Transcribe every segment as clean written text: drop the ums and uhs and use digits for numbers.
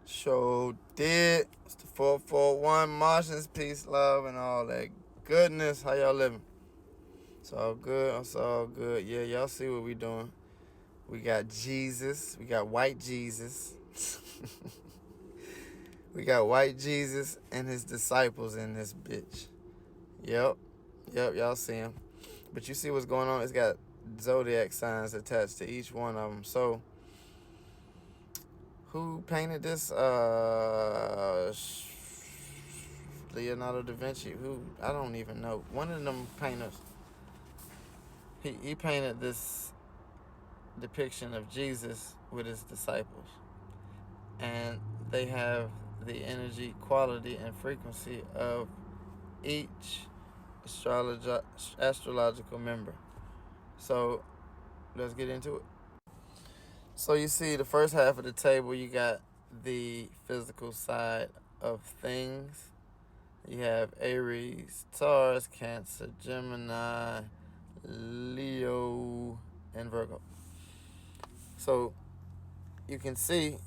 Show did. It's the 441 Martians, peace, love, and all that goodness. How y'all living? It's all good. It's all good. Yeah, y'all see what we doing. We got Jesus. We got white Jesus. We got white Jesus and his disciples in this bitch. Yep. Y'all see him. But you see what's going on? It's got zodiac signs attached to each one of them. So, who painted this? Leonardo da Vinci. Who? I don't even know. One of them painters. He painted this depiction of Jesus with his disciples. And they have the energy, quality, and frequency of each astrological member. So, let's get into it. So you see the first half of the table, you got the physical side of things. You have Aries, Taurus, Cancer, Gemini, Leo, and Virgo. So you can see,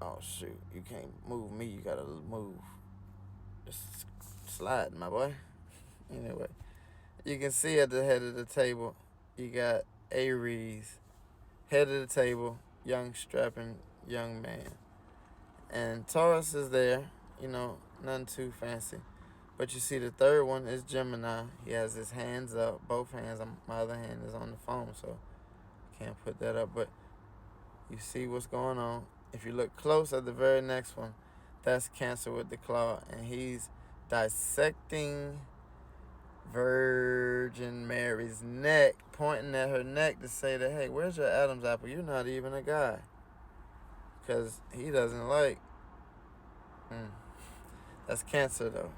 oh shoot, you can't move me, you gotta move. Just slide, my boy. Anyway, you can see at the head of the table, you got Aries, head of the table, young, strapping young man. And Taurus is there, nothing too fancy. But you see the third one is Gemini. He has his hands up, both hands. My other hand is on the phone, so I can't put that up. But you see what's going on. If you look close at the very next one, that's Cancer with the claw. And he's dissecting Virgin Mary's neck, pointing at her neck to say that, hey, where's your Adam's apple? You're not even a guy. Because he doesn't like. That's Cancer, though.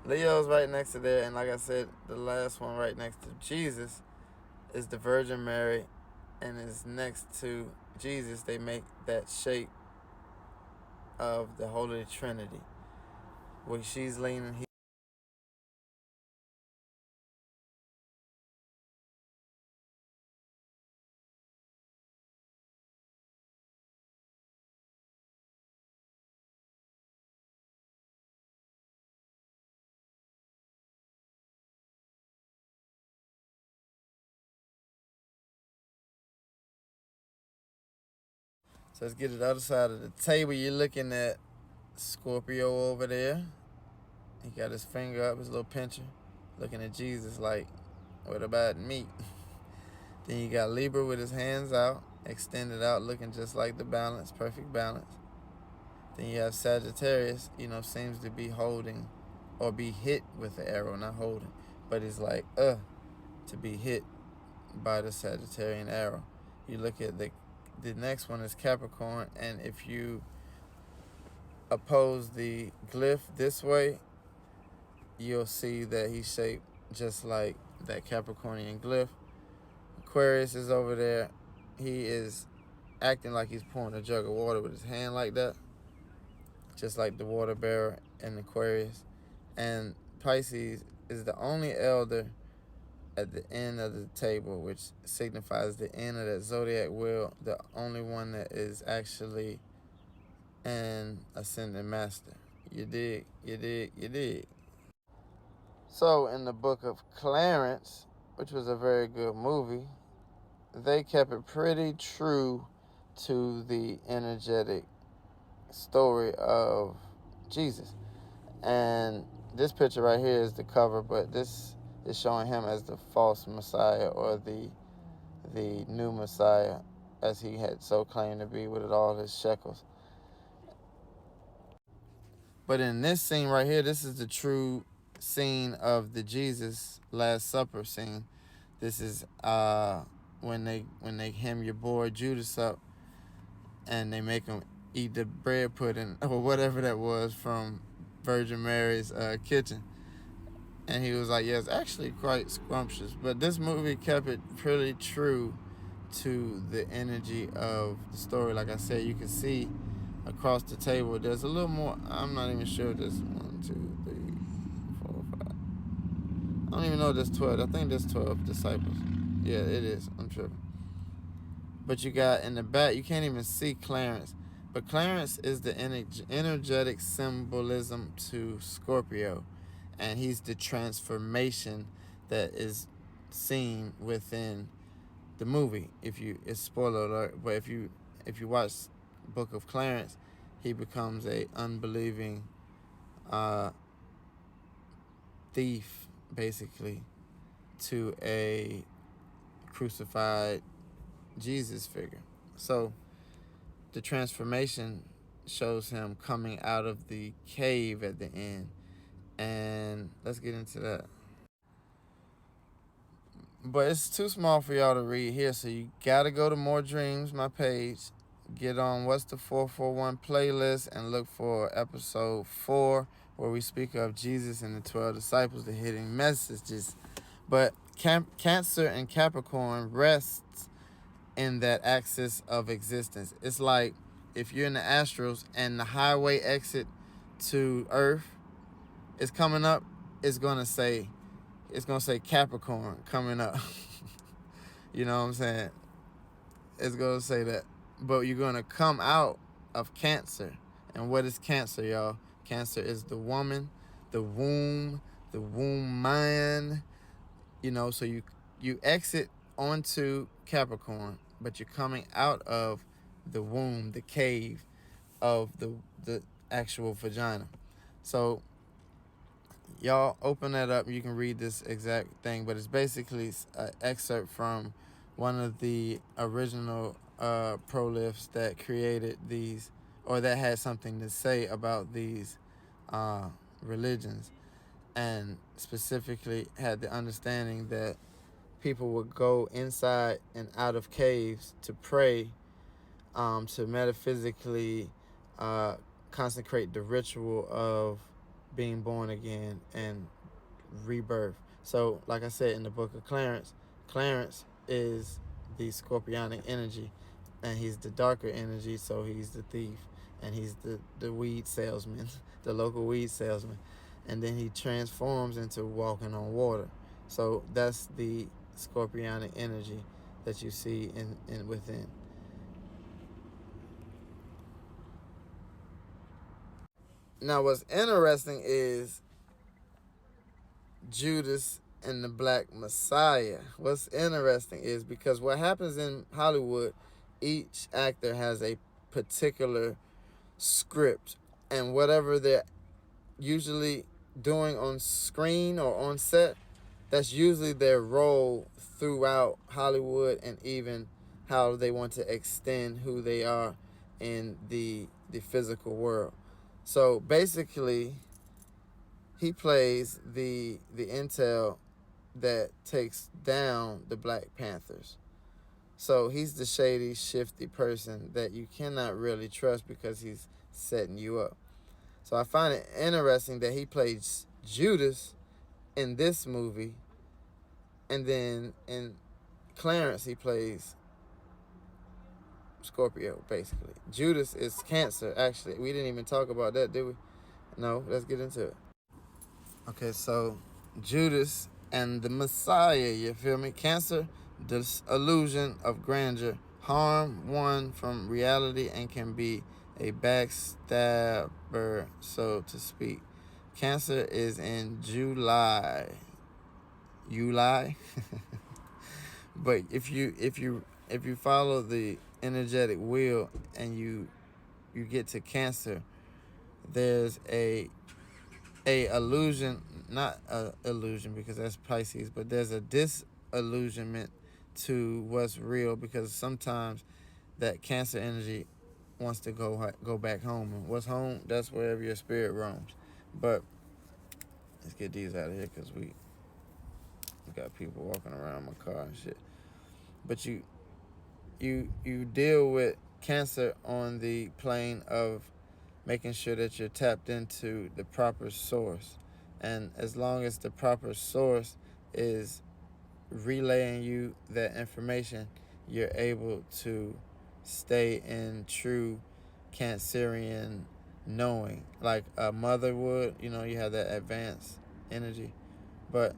Leo's right next to there, and like I said, the last one right next to Jesus is the Virgin Mary, and is next to Jesus. They make that shape of the Holy Trinity, where she's leaning. So let's get to the other side of the table. You're looking at Scorpio over there. He got his finger up, his little pincher, looking at Jesus like, what about me? Then you got Libra with his hands out, extended out, looking just like the balance, perfect balance. Then you have Sagittarius, seems to be holding or be hit with the arrow, not holding, but it's like, to be hit by the Sagittarian arrow. You look at the next one is Capricorn, and if you oppose the glyph this way, you'll see that he's shaped just like that Capricornian glyph. Aquarius is over there. He is acting like he's pouring a jug of water with his hand like that, just like the water bearer in Aquarius. And Pisces is the only elder at the end of the table, which signifies the end of that zodiac wheel, the only one that is actually an ascending master. You dig. So in the Book of Clarence, which was a very good movie, they kept it pretty true to the energetic story of Jesus. And this picture right here is the cover, but this is showing him as the false Messiah, or the new Messiah, as he had so claimed to be with all his shekels. But in this scene right here, this is the true scene of the Jesus Last Supper scene. This is when they hem your boy Judas up, and they make him eat the bread pudding or whatever that was from Virgin Mary's kitchen. And he was like, yeah, it's actually quite scrumptious. But this movie kept it pretty true to the energy of the story. Like I said, you can see across the table, there's a little more. I'm not even sure if there's 1, 2, 3, 4, 5. I don't even know if there's 12. I think there's 12 disciples. Yeah, it is. I'm tripping. But you got in the back, you can't even see Clarence, But Clarence is the energetic symbolism to Scorpio, and he's the transformation that is seen within the movie. It's spoiler alert, but if you watch Book of Clarence, he becomes a unbelieving thief, basically, to a crucified Jesus figure. So the transformation shows him coming out of the cave at the end, and let's get into that. But it's too small for y'all to read here, so you gotta go to Moordreamz, my page, get on What's the 441 playlist, and look for episode 4, where we speak of Jesus and the 12 disciples, the hidden messages. But Cancer and Capricorn rests in that axis of existence. It's like if you're in the astrals and the highway exit to Earth is coming up, it's gonna say Capricorn coming up. You know what I'm saying? It's gonna say that. But you're gonna come out of Cancer. And what is Cancer, y'all? Cancer is the woman, the womb man. You know, so you exit onto Capricorn, but you're coming out of the womb, the cave of the actual vagina. So y'all open that up. You can read this exact thing, but it's basically an excerpt from one of the original prolifs that created these, or that had something to say about these religions, and specifically had the understanding that people would go inside and out of caves to pray, to metaphysically consecrate the ritual of being born again and rebirth. So, like I said in the Book of Clarence, Clarence is the scorpionic energy, and he's the darker energy, so he's the thief, and he's the weed salesman, the local weed salesman. And then he transforms into walking on water. So that's the scorpionic energy that you see in within. Now, what's interesting is Judas and the Black Messiah. What's interesting is because what happens in Hollywood, each actor has a particular script, and whatever they're usually doing on screen or on set, that's usually their role throughout Hollywood, and even how they want to extend who they are in the physical world. So basically, he plays the intel that takes down the Black Panthers. So he's the shady, shifty person that you cannot really trust because he's setting you up. So I find it interesting that he plays Judas in this movie, and then in Clarence he plays Scorpio, basically. Judas is Cancer, actually. We didn't even talk about that, did we? No, let's get into it. Okay, so Judas and the Messiah, you feel me? Cancer, this illusion of grandeur, harm one from reality, and can be a backstabber, so to speak. Cancer is in July. You lie? But if you follow the energetic wheel and you get to Cancer, there's a illusion, not a illusion because that's Pisces, but there's a disillusionment to what's real, because sometimes that Cancer energy wants to go back home, and what's home, that's wherever your spirit roams. But let's get these out of here because we got people walking around my car and shit. But you deal with Cancer on the plane of making sure that you're tapped into the proper source. And as long as the proper source is relaying you that information, you're able to stay in true Cancerian knowing, like a mother would. You know, you have that advanced energy. But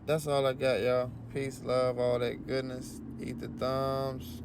that's all I got, y'all. Peace, love, all that goodness. Eat the thumbs.